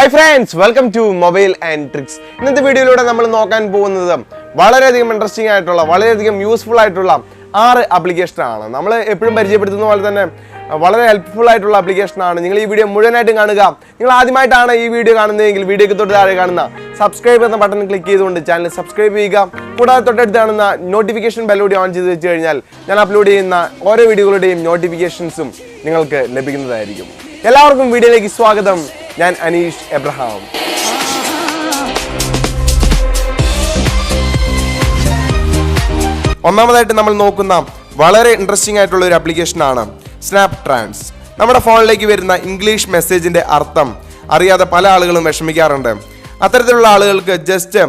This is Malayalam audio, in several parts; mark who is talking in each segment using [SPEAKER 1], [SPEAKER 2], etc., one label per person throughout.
[SPEAKER 1] Hi friends, welcome to mobile and tricks. ഇന്നത്തെ വീഡിയോയിലൂടെ നമ്മൾ നോക്കാൻ പോകുന്നത് വളരെയധികം ഇൻട്രസ്റ്റിംഗ് ആയിട്ടുള്ള വളരെയധികം യൂസ്ഫുൾ ആയിട്ടുള്ള 6 ആപ്ലിക്കേഷനാണ്. നമ്മൾ എപ്പോഴും പരിചയപ്പെടുത്തുന്ന പോലെ തന്നെ വളരെ ഹെൽപ്ഫുൾ ആയിട്ടുള്ള ആപ്ലിക്കേഷനാണ്. നിങ്ങൾ ഈ വീഡിയോ മുഴുവനായിട്ടും കാണുക. നിങ്ങൾ ആദ്യമായിട്ടാണ് ഈ വീഡിയോ കാണുന്നതെങ്കിൽ വീഡിയോക്ക് തൊട്ട് താഴെ കാണുന്ന സബ്സ്ക്രൈബ് എന്ന ബട്ടൺ ക്ലിക്ക് ചെയ്തുകൊണ്ട് ചാനൽ സബ്സ്ക്രൈബ് ചെയ്യുക. കൂടാതെ തൊട്ടടുത്ത് കാണുന്ന നോട്ടിഫിക്കേഷൻ ബെല്ലൂടി ഓൺ ചെയ്ത് വെച്ച് കഴിഞ്ഞാൽ ഞാൻ അപ്ലോഡ് ചെയ്യുന്ന ഓരോ വീഡിയോകളുടെയും നോട്ടിഫിക്കേഷൻസും നിങ്ങൾക്ക് ലഭിക്കുന്നതായിരിക്കും. എല്ലാവർക്കും വീഡിയോയിലേക്ക് സ്വാഗതം. ഞാൻ അനീഷ് എബ്രഹാം. ഒന്നാമതായിട്ട് നമ്മൾ നോക്കുന്ന വളരെ ഇൻട്രസ്റ്റിംഗ് ആയിട്ടുള്ള ഒരു ആപ്ലിക്കേഷനാണ് സ്നാപ് ട്രാൻസ്. നമ്മുടെ ഫോണിലേക്ക് വരുന്ന ഇംഗ്ലീഷ് മെസ്സേജിന്റെ അർത്ഥം അറിയാതെ പല ആളുകളും വിഷമിക്കാറുണ്ട്. അത്തരത്തിലുള്ള ആളുകൾക്ക് ജസ്റ്റ്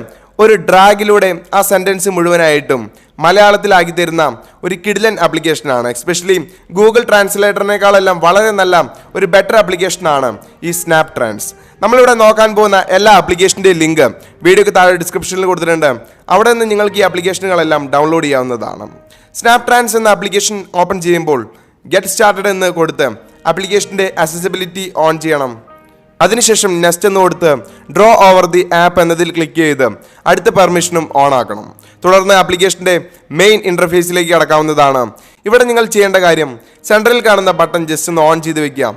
[SPEAKER 1] ഒരു ഡ്രാഗിലൂടെ ആ സെന്റൻസ് മുഴുവനായിട്ടും മലയാളത്തിലാക്കി തരുന്ന ഒരു കിഡിലൻ ആപ്ലിക്കേഷനാണ്. എസ്പെഷ്യലി ഗൂഗിൾ ട്രാൻസ്ലേറ്ററിനേക്കാളെല്ലാം വളരെ നല്ല ഒരു ബെറ്റർ ആപ്ലിക്കേഷനാണ് ഈ സ്നാപ് ട്രാൻസ്. നമ്മളിവിടെ നോക്കാൻ പോകുന്ന എല്ലാ ആപ്ലിക്കേഷൻ്റെ ലിങ്ക് വീഡിയോക്ക് താഴെ ഡിസ്ക്രിപ്ഷനിൽ കൊടുത്തിട്ടുണ്ട്. അവിടെ നിന്ന് നിങ്ങൾക്ക് ഈ ആപ്ലിക്കേഷനുകളെല്ലാം ഡൗൺലോഡ് ചെയ്യാവുന്നതാണ്. സ്നാപ് ട്രാൻസ് എന്ന ആപ്ലിക്കേഷൻ ഓപ്പൺ ചെയ്യുമ്പോൾ ഗെറ്റ് സ്റ്റാർട്ടഡ് എന്ന് കൊടുത്ത് ആപ്ലിക്കേഷൻ്റെ അക്സസിബിലിറ്റി ഓൺ ചെയ്യണം. അതിനുശേഷം നെക്സ്റ്റ് എന്ന് കൊടുത്ത് ഡ്രോ ഓവർ ദി ആപ്പ് എന്നതിൽ ക്ലിക്ക് ചെയ്ത് അടുത്ത പെർമിഷനും ഓൺ ആക്കണം. തുടർന്ന് ആപ്ലിക്കേഷൻ്റെ മെയിൻ ഇൻ്റർഫേസിലേക്ക് കടക്കാവുന്നതാണ്. ഇവിടെ നിങ്ങൾ ചെയ്യേണ്ട കാര്യം സെൻട്രലിൽ കാണുന്ന ബട്ടൺ ജസ്റ്റ് ഒന്ന് ഓൺ ചെയ്ത് വെക്കുക.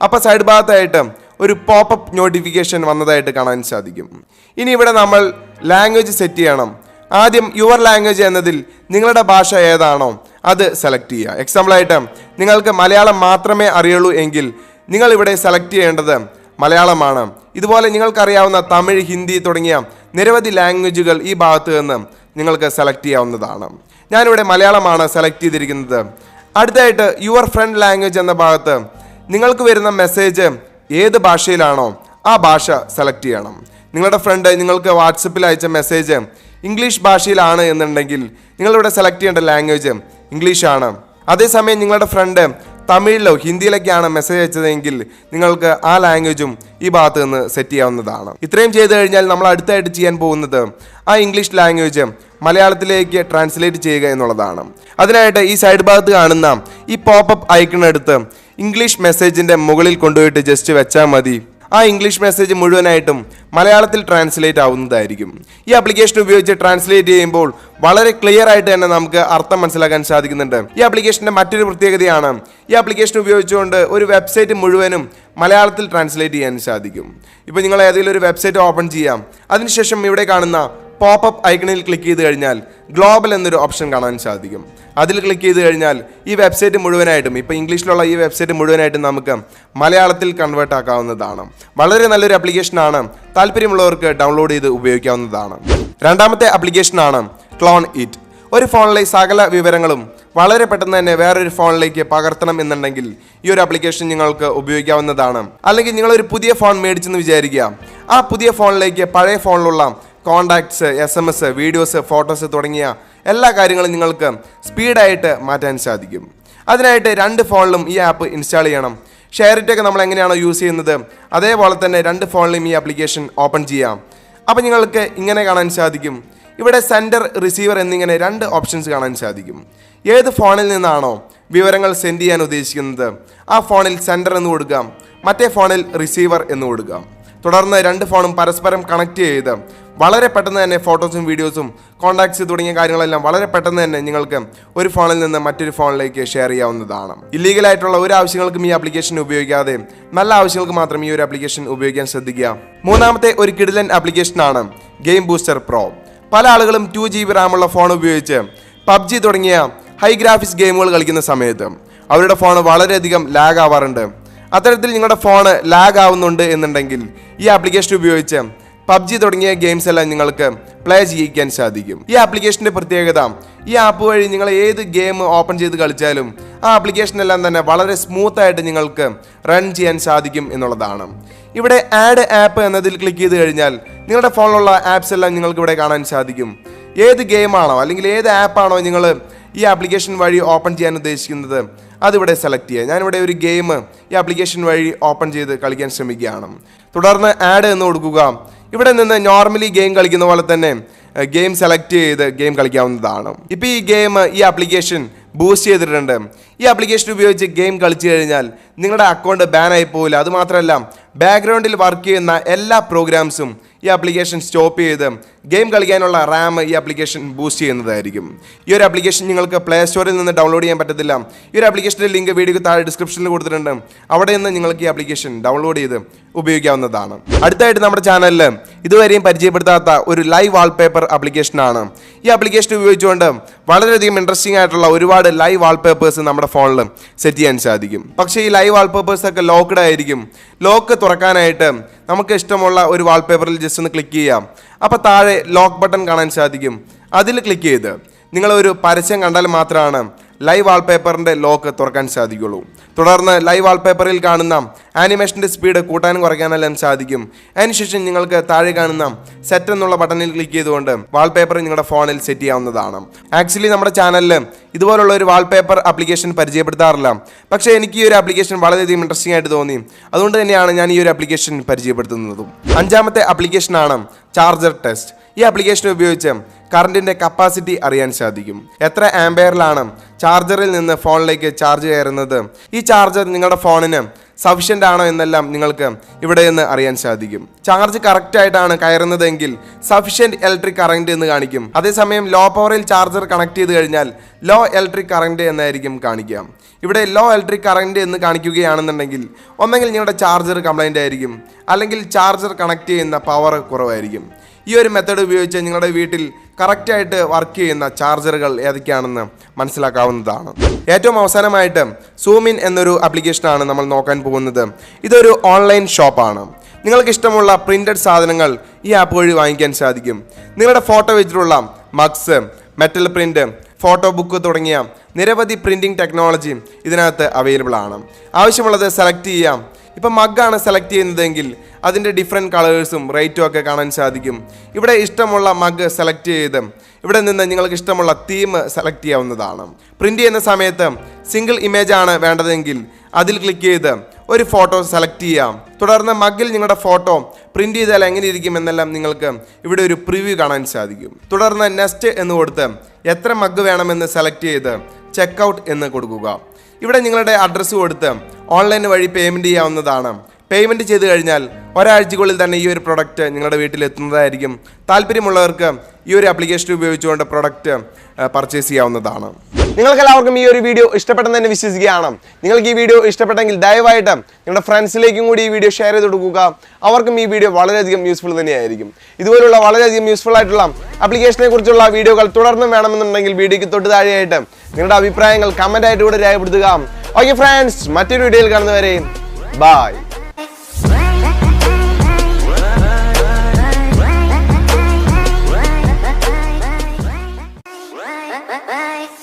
[SPEAKER 1] അപ്പോൾ സൈഡ് ഭാഗത്തായിട്ട് ഒരു പോപ്പപ്പ് നോട്ടിഫിക്കേഷൻ വന്നതായിട്ട് കാണാൻ സാധിക്കും. ഇനി ഇവിടെ നമ്മൾ ലാംഗ്വേജ് സെറ്റ് ചെയ്യണം. ആദ്യം യുവർ ലാംഗ്വേജ് എന്നതിൽ നിങ്ങളുടെ ഭാഷ ഏതാണോ അത് സെലക്ട് ചെയ്യുക. എക്സാമ്പിളായിട്ട് നിങ്ങൾക്ക് മലയാളം മാത്രമേ അറിയുള്ളൂ എങ്കിൽ നിങ്ങൾ ഇവിടെ സെലക്ട് ചെയ്യേണ്ടത് മലയാളമാണ്. ഇതുപോലെ നിങ്ങൾക്കറിയാവുന്ന തമിഴ്, ഹിന്ദി തുടങ്ങിയ നിരവധി ലാംഗ്വേജുകൾ ഈ ഭാഗത്ത് നിന്ന് നിങ്ങൾക്ക് സെലക്ട് ചെയ്യാവുന്നതാണ്. ഞാനിവിടെ മലയാളമാണ് സെലക്ട് ചെയ്തിരിക്കുന്നത്. അടുത്തായിട്ട് യുവർ ഫ്രണ്ട് ലാംഗ്വേജ് എന്ന ഭാഗത്ത് നിങ്ങൾക്ക് വരുന്ന മെസ്സേജ് ഏത് ഭാഷയിലാണോ ആ ഭാഷ സെലക്ട് ചെയ്യണം. നിങ്ങളുടെ ഫ്രണ്ട് നിങ്ങൾക്ക് വാട്സപ്പിൽ അയച്ച മെസ്സേജ് ഇംഗ്ലീഷ് ഭാഷയിലാണ് എന്നുണ്ടെങ്കിൽ നിങ്ങളിവിടെ സെലക്ട് ചെയ്യേണ്ട ലാംഗ്വേജ് ഇംഗ്ലീഷാണ്. അതേസമയം നിങ്ങളുടെ ഫ്രണ്ട് തമിഴിലോ ഹിന്ദിയിലൊക്കെയാണ് മെസ്സേജ് അയച്ചതെങ്കിൽ നിങ്ങൾക്ക് ആ ലാംഗ്വേജും ഈ ഭാഗത്ത് നിന്ന് സെറ്റ് ചെയ്യാവുന്നതാണ്. ഇത്രയും ചെയ്ത് കഴിഞ്ഞാൽ നമ്മൾ അടുത്തായിട്ട് ചെയ്യാൻ പോകുന്നത് ആ ഇംഗ്ലീഷ് ലാംഗ്വേജ് മലയാളത്തിലേക്ക് ട്രാൻസ്ലേറ്റ് ചെയ്യുക എന്നുള്ളതാണ്. അതിനായിട്ട് ഈ സൈഡ് ഭാഗത്ത് കാണുന്ന ഈ പോപ്പപ്പ് ഐക്കൺ എടുത്ത് ഇംഗ്ലീഷ് മെസ്സേജിൻ്റെ മുകളിൽ കൊണ്ടുപോയിട്ട് ജസ്റ്റ് വെച്ചാൽ മതി. ആ ഇംഗ്ലീഷ് മെസ്സേജ് മുഴുവനായിട്ടും മലയാളത്തിൽ ട്രാൻസ്ലേറ്റ് ആവുന്നതായിരിക്കും. ഈ ആപ്ലിക്കേഷൻ ഉപയോഗിച്ച് ട്രാൻസ്ലേറ്റ് ചെയ്യുമ്പോൾ വളരെ ക്ലിയർ ആയിട്ട് തന്നെ നമുക്ക് അർത്ഥം മനസ്സിലാക്കാൻ സാധിക്കുന്നുണ്ട്. ഈ ആപ്ലിക്കേഷൻ്റെ മറ്റൊരു പ്രത്യേകതയാണ് ഈ ആപ്ലിക്കേഷൻ ഉപയോഗിച്ചുകൊണ്ട് ഒരു വെബ്സൈറ്റ് മുഴുവനും മലയാളത്തിൽ ട്രാൻസ്ലേറ്റ് ചെയ്യാൻ സാധിക്കും. ഇപ്പോൾ നിങ്ങൾ ഏതെങ്കിലും ഒരു വെബ്സൈറ്റ് ഓപ്പൺ ചെയ്യാം. അതിനുശേഷം ഇവിടെ കാണുന്ന പോപ്പപ്പ് ഐക്കണിൽ ക്ലിക്ക് ചെയ്ത് കഴിഞ്ഞാൽ ഗ്ലോബൽ എന്നൊരു ഓപ്ഷൻ കാണാൻ സാധിക്കും. അതിൽ ക്ലിക്ക് ചെയ്ത് കഴിഞ്ഞാൽ ഈ വെബ്സൈറ്റ് മുഴുവനായിട്ടും ഇപ്പോൾ ഇംഗ്ലീഷിലുള്ള ഈ വെബ്സൈറ്റ് മുഴുവനായിട്ടും നമുക്ക് മലയാളത്തിൽ കൺവേർട്ട് ആക്കാവുന്നതാണ്. വളരെ നല്ലൊരു ആപ്ലിക്കേഷനാണ്. താല്പര്യമുള്ളവർക്ക് ഡൗൺലോഡ് ചെയ്ത് ഉപയോഗിക്കാവുന്നതാണ്. രണ്ടാമത്തെ ആപ്ലിക്കേഷനാണ് ക്ലോൺ ഇറ്റ്. ഒരു ഫോണിലെ സകല വിവരങ്ങളും വളരെ പെട്ടെന്ന് തന്നെ വേറൊരു ഫോണിലേക്ക് പകർത്തണം എന്നുണ്ടെങ്കിൽ ഈ ഒരു ആപ്ലിക്കേഷൻ നിങ്ങൾക്ക് ഉപയോഗിക്കാവുന്നതാണ്. അല്ലെങ്കിൽ നിങ്ങളൊരു പുതിയ ഫോൺ മേടിച്ചെന്ന് വിചാരിക്കുക. ആ പുതിയ ഫോണിലേക്ക് പഴയ ഫോണിലുള്ള കോണ്ടാക്ട്സ്, SMS, വീഡിയോസ്, ഫോട്ടോസ് തുടങ്ങിയ എല്ലാ കാര്യങ്ങളും നിങ്ങൾക്ക് സ്പീഡായിട്ട് മാറ്റാൻ സാധിക്കും. അതിനായിട്ട് 2 ഫോണിലും ഈ ആപ്പ് ഇൻസ്റ്റാൾ ചെയ്യണം. ഷെയറിറ്റൊക്കെ നമ്മൾ എങ്ങനെയാണോ യൂസ് ചെയ്യുന്നത് അതേപോലെ തന്നെ 2 ഫോണിലും ഈ ആപ്ലിക്കേഷൻ ഓപ്പൺ ചെയ്യാം. അപ്പോൾ നിങ്ങൾക്ക് ഇങ്ങനെ കാണാൻ സാധിക്കും. ഇവിടെ സെൻഡർ, റിസീവർ എന്നിങ്ങനെ 2 ഓപ്ഷൻസ് കാണാൻ സാധിക്കും. ഏത് ഫോണിൽ നിന്നാണോ വിവരങ്ങൾ സെൻഡ് ചെയ്യാൻ ഉദ്ദേശിക്കുന്നത് ആ ഫോണിൽ സെൻഡർ എന്ന് കൊടുക്കാം, മറ്റേ ഫോണിൽ റിസീവർ എന്ന് കൊടുക്കാം. തുടർന്ന് 2 ഫോണും പരസ്പരം കണക്ട് ചെയ്ത് വളരെ പെട്ടെന്ന് തന്നെ ഫോട്ടോസും വീഡിയോസും കോണ്ടാക്ട്സ് തുടങ്ങിയ കാര്യങ്ങളെല്ലാം വളരെ പെട്ടെന്ന് തന്നെ നിങ്ങൾക്ക് ഒരു ഫോണിൽ നിന്ന് മറ്റൊരു ഫോണിലേക്ക് ഷെയർ ചെയ്യാവുന്നതാണ്. ഇല്ലീഗലായിട്ടുള്ള ഒരു ആവശ്യങ്ങൾക്കും ഈ ആപ്ലിക്കേഷൻ ഉപയോഗിക്കാതെ നല്ല ആവശ്യങ്ങൾക്ക് മാത്രം ഈ ഒരു ആപ്ലിക്കേഷൻ ഉപയോഗിക്കാൻ ശ്രദ്ധിക്കുക. മൂന്നാമത്തെ ഒരു കിഡിലൻ ആപ്ലിക്കേഷനാണ് ഗെയിം ബൂസ്റ്റർ പ്രോ. പല ആളുകളും 2 GB റാമുള്ള ഫോൺ ഉപയോഗിച്ച് PUBG തുടങ്ങിയ ഹൈ ഗ്രാഫിക്സ് ഗെയിമുകൾ കളിക്കുന്ന സമയത്ത് അവരുടെ ഫോൺ വളരെയധികം ലാഗ് ആവാറുണ്ട്. അത്തരത്തിൽ നിങ്ങളുടെ ഫോണ് ലാഗ് ആവുന്നുണ്ട് എന്നുണ്ടെങ്കിൽ ഈ ആപ്ലിക്കേഷൻ ഉപയോഗിച്ച് PUBG തുടങ്ങിയ ഗെയിംസ് എല്ലാം നിങ്ങൾക്ക് പ്ലേ ചെയ്യിക്കാൻ സാധിക്കും. ഈ ആപ്ലിക്കേഷൻ്റെ പ്രത്യേകത ഈ ആപ്പ് വഴി നിങ്ങൾ ഏത് ഗെയിം ഓപ്പൺ ചെയ്ത് കളിച്ചാലും ആ ആപ്ലിക്കേഷനെല്ലാം തന്നെ വളരെ സ്മൂത്തായിട്ട് നിങ്ങൾക്ക് റൺ ചെയ്യാൻ സാധിക്കും എന്നുള്ളതാണ്. ഇവിടെ ആഡ് ആപ്പ് എന്നതിൽ ക്ലിക്ക് ചെയ്ത് കഴിഞ്ഞാൽ നിങ്ങളുടെ ഫോണിലുള്ള ആപ്സ് എല്ലാം നിങ്ങൾക്ക് ഇവിടെ കാണാൻ സാധിക്കും. ഏത് ഗെയിമാണോ അല്ലെങ്കിൽ ഏത് ആപ്പാണോ നിങ്ങൾ ഈ ആപ്ലിക്കേഷൻ വഴി ഓപ്പൺ ചെയ്യാൻ ഉദ്ദേശിക്കുന്നത് അതിവിടെ സെലക്ട് ചെയ്യുക. ഞാനിവിടെ ഒരു ഗെയിം ഈ ആപ്ലിക്കേഷൻ വഴി ഓപ്പൺ ചെയ്ത് കളിക്കാൻ ശ്രമിക്കുകയാണ്. തുടർന്ന് ആഡ് എന്ന് കൊടുക്കുക. ഇവിടെ നിന്ന് നോർമലി ഗെയിം കളിക്കുന്ന പോലെ തന്നെ ഗെയിം സെലക്ട് ചെയ്ത് ഗെയിം കളിക്കാവുന്നതാണ്. ഇപ്പോൾ ഈ ഗെയിം ഈ ആപ്ലിക്കേഷൻ ബൂസ്റ്റ് ചെയ്തിട്ടുണ്ട്. ഈ ആപ്ലിക്കേഷൻ ഉപയോഗിച്ച് ഗെയിം കളിച്ചു കഴിഞ്ഞാൽ നിങ്ങളുടെ അക്കൗണ്ട് ബാൻ ആയി പോകില്ല. അതുമാത്രമല്ല, ബാക്ക്ഗ്രൗണ്ടിൽ വർക്ക് ചെയ്യുന്ന എല്ലാ പ്രോഗ്രാംസും ഈ ആപ്ലിക്കേഷൻ സ്റ്റോപ്പ് ചെയ്ത് ഗെയിം കളിക്കാനുള്ള റാം ഈ ആപ്ലിക്കേഷൻ ബൂസ്റ്റ് ചെയ്യുന്നതായിരിക്കും. ഈ ഒരു ആപ്ലിക്കേഷൻ നിങ്ങൾക്ക് പ്ലേ സ്റ്റോറിൽ നിന്ന് ഡൗൺലോഡ് ചെയ്യാൻ പറ്റത്തില്ല. ഈ ഒരു ആപ്ലിക്കേഷൻ്റെ ലിങ്ക് വീഡിയോക്ക് താഴെ ഡിസ്ക്രിപ്ഷനിൽ കൊടുത്തിട്ടുണ്ട്. അവിടെ നിന്ന് നിങ്ങൾക്ക് ഈ ആപ്ലിക്കേഷൻ ഡൗൺലോഡ് ചെയ്ത് ഉപയോഗിക്കാവുന്നതാണ്. അടുത്തായിട്ട് നമ്മുടെ ചാനലിൽ ഇതുവരെയും പരിചയപ്പെടുത്താത്ത ഒരു ലൈവ് വാൾപേപ്പർ ആപ്ലിക്കേഷനാണ്. ഈ ആപ്ലിക്കേഷൻ ഉപയോഗിച്ചുകൊണ്ട് വളരെയധികം ഇൻട്രസ്റ്റിംഗ് ആയിട്ടുള്ള ഒരുപാട് ലൈവ് വാൾപേപ്പേഴ്സ് നമ്മുടെ ഫോണിൽ സെറ്റ് ചെയ്യാൻ സാധിക്കും. പക്ഷേ ഈ ലൈവ് വാൾപേപ്പേഴ്സ് ഒക്കെ ലോക്ക്ഡ് ആയിരിക്കും. ലോക്ക് തുറക്കാനായിട്ട് നമുക്ക് ഇഷ്ടമുള്ള ഒരു വാൾപേപ്പറിൽ ജസ്റ്റ് ഒന്ന് ക്ലിക്ക് ചെയ്യാം. അപ്പോൾ താഴെ ലോക്ക് ബട്ടൺ കാണാൻ സാധിക്കും. അതിൽ ക്ലിക്ക് ചെയ്ത് നിങ്ങളൊരു പരസ്യം കണ്ടാൽ മാത്രമാണ് ലൈവ് വാൾപേപ്പറിൻ്റെ ലോക്ക് തുറക്കാൻ സാധിക്കുള്ളൂ. തുടർന്ന് ലൈവ് വാൾപേപ്പറിൽ കാണുന്ന ആനിമേഷൻ്റെ സ്പീഡ് കൂട്ടാനും കുറയ്ക്കാനെല്ലാം സാധിക്കും. അതിനുശേഷം നിങ്ങൾക്ക് താഴെ കാണുന്ന സെറ്റ് എന്നുള്ള ബട്ടണിൽ ക്ലിക്ക് ചെയ്തുകൊണ്ട് വാൾപേപ്പർ നിങ്ങളുടെ ഫോണിൽ സെറ്റ് ചെയ്യാവുന്നതാണ്. ആക്ച്വലി നമ്മുടെ ചാനലിൽ ഇതുപോലുള്ള ഒരു വാൾപേപ്പർ ആപ്ലിക്കേഷൻ പരിചയപ്പെടുത്താറില്ല. പക്ഷേ എനിക്ക് ഈ ഒരു ആപ്ലിക്കേഷൻ വളരെയധികം ഇൻട്രസ്റ്റിംഗ് ആയിട്ട് തോന്നി. അതുകൊണ്ട് തന്നെയാണ് ഞാൻ ഈ ഒരു ആപ്ലിക്കേഷൻ പരിചയപ്പെടുത്തുന്നതും. അഞ്ചാമത്തെ ആപ്ലിക്കേഷനാണ് ചാർജർ ടെസ്റ്റ്. ഈ ആപ്ലിക്കേഷൻ ഉപയോഗിച്ച് കറണ്ടിൻ്റെ കപ്പാസിറ്റി അറിയാൻ സാധിക്കും. എത്ര ആംപെയറിലാണ് ചാർജറിൽ നിന്ന് ഫോണിലേക്ക് ചാർജ് കയറുന്നത്, ഈ ചാർജർ നിങ്ങളുടെ ഫോണിന് സഫിഷ്യൻ്റ് ആണോ എന്നെല്ലാം നിങ്ങൾക്ക് ഇവിടെ നിന്ന് അറിയാൻ സാധിക്കും. ചാർജ് കറക്റ്റായിട്ടാണ് കയറുന്നതെങ്കിൽ സഫിഷ്യൻറ്റ് ഇലക്ട്രിക് കറണ്ട് എന്ന് കാണിക്കും. അതേസമയം ലോ പവറിൽ ചാർജർ കണക്ട് ചെയ്ത് കഴിഞ്ഞാൽ ലോ ഇലക്ട്രിക് കറണ്ട് എന്നായിരിക്കും കാണിക്കുക. ഇവിടെ ലോ ഇലക്ട്രിക് കറണ്ട് എന്ന് കാണിക്കുകയാണെന്നുണ്ടെങ്കിൽ ഒന്നെങ്കിൽ നിങ്ങളുടെ ചാർജർ കംപ്ലൈൻ്റ് ആയിരിക്കും, അല്ലെങ്കിൽ ചാർജർ കണക്ട് ചെയ്യുന്ന പവർ കുറവായിരിക്കും. ഈ ഒരു മെത്തേഡ് ഉപയോഗിച്ച് നിങ്ങളുടെ വീട്ടിൽ കറക്റ്റായിട്ട് വർക്ക് ചെയ്യുന്ന ചാർജറുകൾ ഏതൊക്കെയാണെന്ന് മനസ്സിലാക്കാവുന്നതാണ്. ഏറ്റവും അവസാനമായിട്ട് സൂമിൻ എന്നൊരു ആപ്ലിക്കേഷനാണ് നമ്മൾ നോക്കാൻ പോകുന്നത്. ഇതൊരു ഓൺലൈൻ ഷോപ്പാണ്. നിങ്ങൾക്ക് ഇഷ്ടമുള്ള പ്രിന്റഡ് സാധനങ്ങൾ ഈ ആപ്പ് വഴി വാങ്ങിക്കാൻ സാധിക്കും. നിങ്ങളുടെ ഫോട്ടോ വെച്ചിട്ടുള്ള mugs, metal print, photo book തുടങ്ങിയ നിരവധി പ്രിന്റിംഗ് ടെക്നോളജി ഇതിനകത്ത് അവൈലബിൾ ആണ്. ആവശ്യമുള്ളത് സെലക്ട് ചെയ്യാം. ഇപ്പം മഗ്ഗാണ് സെലക്ട് ചെയ്യുന്നതെങ്കിൽ അതിൻ്റെ ഡിഫറെൻറ്റ് കളേഴ്സും റേറ്റും ഒക്കെ കാണാൻ സാധിക്കും. ഇവിടെ ഇഷ്ടമുള്ള മഗ് സെലക്ട് ചെയ്ത് ഇവിടെ നിന്ന് നിങ്ങൾക്ക് ഇഷ്ടമുള്ള തീം സെലക്ട് ചെയ്യാവുന്നതാണ്. പ്രിൻ്റ് ചെയ്യുന്ന സമയത്ത് സിംഗിൾ ഇമേജ് ആണ് വേണ്ടതെങ്കിൽ അതിൽ ക്ലിക്ക് ചെയ്ത് ഒരു ഫോട്ടോ സെലക്ട് ചെയ്യാം. തുടർന്ന് മഗ്ഗിൽ നിങ്ങളുടെ ഫോട്ടോ പ്രിൻ്റ് ചെയ്താൽ എങ്ങനെ ഇരിക്കും എന്നെല്ലാം നിങ്ങൾക്ക് ഇവിടെ ഒരു പ്രിവ്യൂ കാണാൻ സാധിക്കും. തുടർന്ന് നെക്സ്റ്റ് എന്ന് കൊടുത്ത് എത്ര മഗ് വേണമെന്ന് സെലക്ട് ചെയ്ത് ചെക്കൗട്ട് എന്ന് കൊടുക്കുക. ഇവിടെ നിങ്ങളുടെ അഡ്രസ്സ് കൊടുത്ത് ഓൺലൈൻ വഴി പേയ്മെൻറ്റ് ചെയ്യാവുന്നതാണ്. പേയ്മെൻറ്റ് ചെയ്ത് കഴിഞ്ഞാൽ ഒരാഴ്ചക്കുള്ളിൽ തന്നെ ഈ ഒരു പ്രൊഡക്റ്റ് നിങ്ങളുടെ വീട്ടിലെത്തുന്നതായിരിക്കും. താല്പര്യമുള്ളവർക്ക് ഈ ഒരു ആപ്ലിക്കേഷൻ ഉപയോഗിച്ചുകൊണ്ട് പ്രൊഡക്റ്റ് പർച്ചേസ് ചെയ്യാവുന്നതാണ്. നിങ്ങൾക്ക് എല്ലാവർക്കും ഈ ഒരു വീഡിയോ ഇഷ്ടപ്പെട്ടെന്ന് തന്നെ വിശ്വസിക്കുകയാണ്. നിങ്ങൾക്ക് ഈ വീഡിയോ ഇഷ്ടപ്പെട്ടെങ്കിൽ ദയവായിട്ട് നിങ്ങളുടെ ഫ്രണ്ട്സിലേക്കും കൂടി ഈ വീഡിയോ ഷെയർ ചെയ്ത് കൊടുക്കുക. അവർക്കും ഈ വീഡിയോ വളരെയധികം യൂസ്ഫുൾ തന്നെയായിരിക്കും. ഇതുപോലുള്ള വളരെയധികം യൂസ്ഫുൾ ആയിട്ടുള്ള ആപ്ലിക്കേഷനെ കുറിച്ചുള്ള വീഡിയോകൾ തുടർന്നും വേണമെന്നുണ്ടെങ്കിൽ വീഡിയോയ്ക്ക് തൊട്ട് താഴെയായിട്ട് നിങ്ങളുടെ അഭിപ്രായങ്ങൾ കമൻ്റ് ആയിട്ട് കൂടെ രേഖപ്പെടുത്തുക. ഓക്കെ ഫ്രണ്ട്സ്, മറ്റൊരു വീഡിയോയിൽ കാണുന്നവരെ ബൈ.
[SPEAKER 2] Bye.